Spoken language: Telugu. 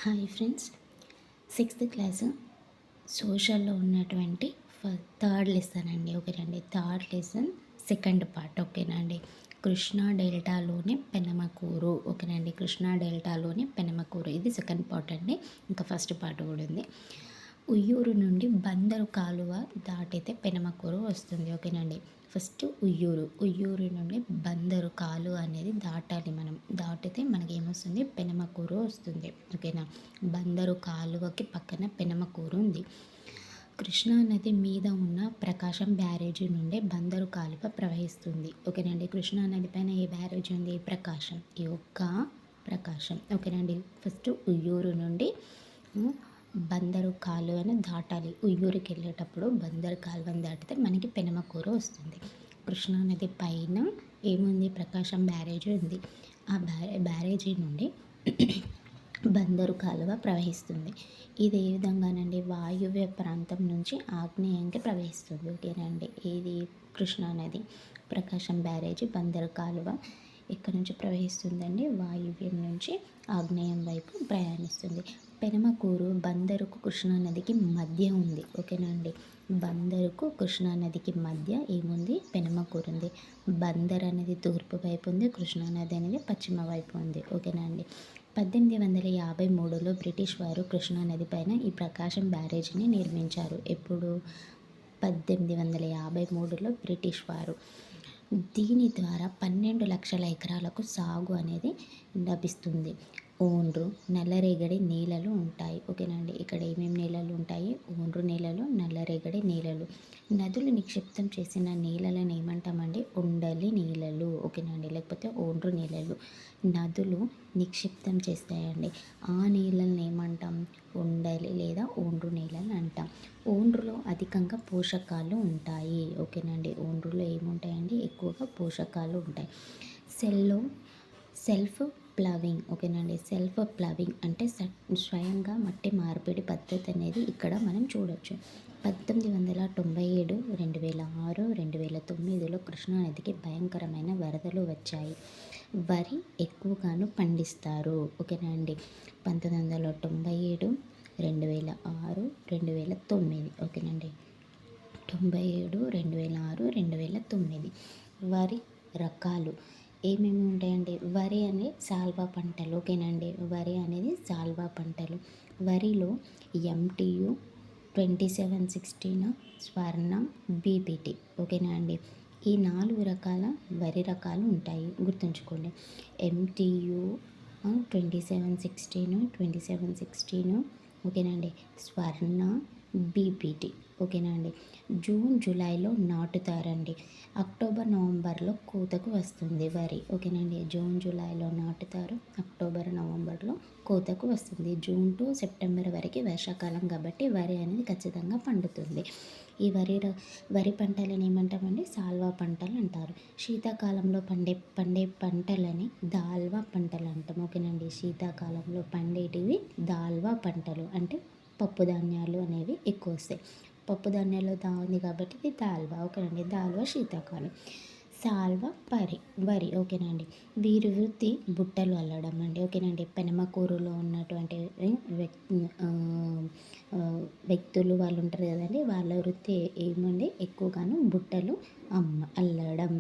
హాయ్ ఫ్రెండ్స్, సిక్స్త్ క్లాసు సోషల్లో ఉన్నటువంటి థర్డ్ లెసన్ అండి. ఓకేనండి, థర్డ్ లెసన్ సెకండ్ పార్ట్. ఓకేనండి, కృష్ణా డెల్టాలోని పెనమకూరు. ఓకేనండి, కృష్ణా డెల్టాలోని పెనమకూరు ఇది సెకండ్ పార్ట్ అండి. ఇంకా ఫస్ట్ పార్ట్ కూడా ఉంది. ఉయ్యూరు నుండి బందరు కాలువ దాటితే పెనమకూరు వస్తుంది. ఓకేనండి, ఫస్ట్ ఉయ్యూరు నుండి బందరు కాలువ అనేది దాటాలి. మనం దాటితే మనకి ఏమొస్తుంది, పెనమకూరు వస్తుంది. ఓకేనా, బందరు కాలువకి పక్కన పెనమకూరు ఉంది. కృష్ణా నది మీద ఉన్న ప్రకాశం బ్యారేజీ నుండి బందరు కాలువ ప్రవహిస్తుంది. ఓకేనండి, కృష్ణా నది పైన ఏ బ్యారేజీ ఉంది, ప్రకాశం. ఈ యొక్క ప్రకాశం. ఓకేనండి, ఫస్ట్ ఉయ్యూరు నుండి బందరు కాలువను దాటాలి. ఉయ్యూరుకి వెళ్ళేటప్పుడు బందరు కాలువను దాటితే మనకి పెనమకూరు వస్తుంది. కృష్ణానది పైన ఏముంది, ప్రకాశం బ్యారేజీ ఉంది. ఆ బ్యారేజీ నుండి బందరు కాలువ ప్రవహిస్తుంది. ఇది ఏ విధంగానండి, వాయువ్య ప్రాంతం నుంచి ఆగ్నేయంకి ప్రవహిస్తుంది. ఓకేనండి, ఇది కృష్ణానది ప్రకాశం బ్యారేజీ బందరు కాలువ ఇక్కడ నుంచి ప్రవహిస్తుందండి, వాయువ్యం నుంచి ఆగ్నేయం వైపు ప్రయాణిస్తుంది. పెనమకూరు బందరుకు కృష్ణానదికి మధ్య ఉంది. ఓకేనండి, బందరుకు కృష్ణానదికి మధ్య ఏముంది, పెనమకూరు ఉంది. బందర్ అనేది తూర్పు వైపు ఉంది, కృష్ణానది అనేది పశ్చిమ వైపు ఉంది. ఓకేనండి, 1853లో బ్రిటిష్ వారు కృష్ణానది పైన ఈ ప్రకాశం బ్యారేజీని నిర్మించారు. ఎప్పుడు, 1853లో బ్రిటిష్ వారు. దీని ద్వారా 12 లక్షల ఎకరాలకు సాగు అనేది లభిస్తుంది. ఓండ్రు, నల్లరేగడి నేలలు ఉంటాయి. ఓకేనండి, ఇక్కడ ఏమేమి నేలలు ఉంటాయి, ఓండ్రు నేలలు, నల్లరేగడి నేలలు. నదులు నిక్షిప్తం చేసిన నేలలను ఏమంటామండి, ఉండలి నేలలు. ఓకేనండి, లేకపోతే ఓండ్రు నేలలు. నదులు నిక్షిప్తం చేస్తాయండి, ఆ నేలలను ఏమంటాం, ఉండలి లేదా ఓండ్రు నేలలు అంటాం. ఓండ్రులో అధికంగా పోషకాలు ఉంటాయి. ఓకేనండి, ఓండ్రులో ఏముంటాయండి, ఎక్కువగా పోషకాలు ఉంటాయి. Self ploughing. ఓకేనండి, సెల్ఫ్ ప్లవింగ్ అంటే స్వయంగా మట్టి మార్పిడి పద్ధతి అనేది ఇక్కడ మనం చూడొచ్చు. 1997, 2006, 2009లో కృష్ణానదికి భయంకరమైన వరదలు వచ్చాయి. వరి ఎక్కువగాను పండిస్తారు. ఓకేనండి, 1997, 2006, 2009. ఓకేనండి, 97, 2006, 2009. వరి రకాలు ఏమేమి ఉంటాయండి, వరి అనేది సాల్వా పంటలు. ఓకేనండి, వరి అనేది సాల్వా పంటలు. వరిలో ఎంటీయు, 2716, స్వర్ణ, బీపీటీ. ఓకేనా అండి, ఈ 4 రకాల వరి రకాలు ఉంటాయి, గుర్తుంచుకోండి. ఎంటీయు 2716, ఓకేనండి, స్వర్ణ, బీపీటీ. ఓకేనా అండి, జూన్ జూలైలో నాటుతారండి. అక్టోబర్ నవంబర్లో కోతకు వస్తుంది వరి. ఓకేనండి, జూన్ జూలైలో నాటుతారు, అక్టోబర్ నవంబర్లో కోతకు వస్తుంది. జూన్ టు సెప్టెంబర్ వరకు వర్షాకాలం కాబట్టి వరి అనేది ఖచ్చితంగా పండుతుంది. ఈ వరి పంటలను ఏమంటామండి, సాల్వా పంటలు అంటారు. శీతాకాలంలో పండే పంటలని దాల్వా పంటలు అంటాం. ఓకేనండి, శీతాకాలంలో పండేటివి దాల్వా పంటలు అంటే పప్పు ధాన్యాలు అనేవి ఎక్కువ వస్తాయి. పప్పు ధాన్యాల్లో ఉంది కాబట్టి ఇది దాల్వా. ఓకేనండి, దాల్వా శీతాకాలం. సాల్వా వరి. ఓకేనండి, వీరి వృత్తి బుట్టలు అల్లడం అండి. ఓకేనండి, పెనమకూరులో ఉన్నటువంటి వ్యక్తులు వాళ్ళు ఉంటారు కదండి, వాళ్ళ వృత్తి ఏమండి, ఎక్కువగాను బుట్టలు అల్లడం.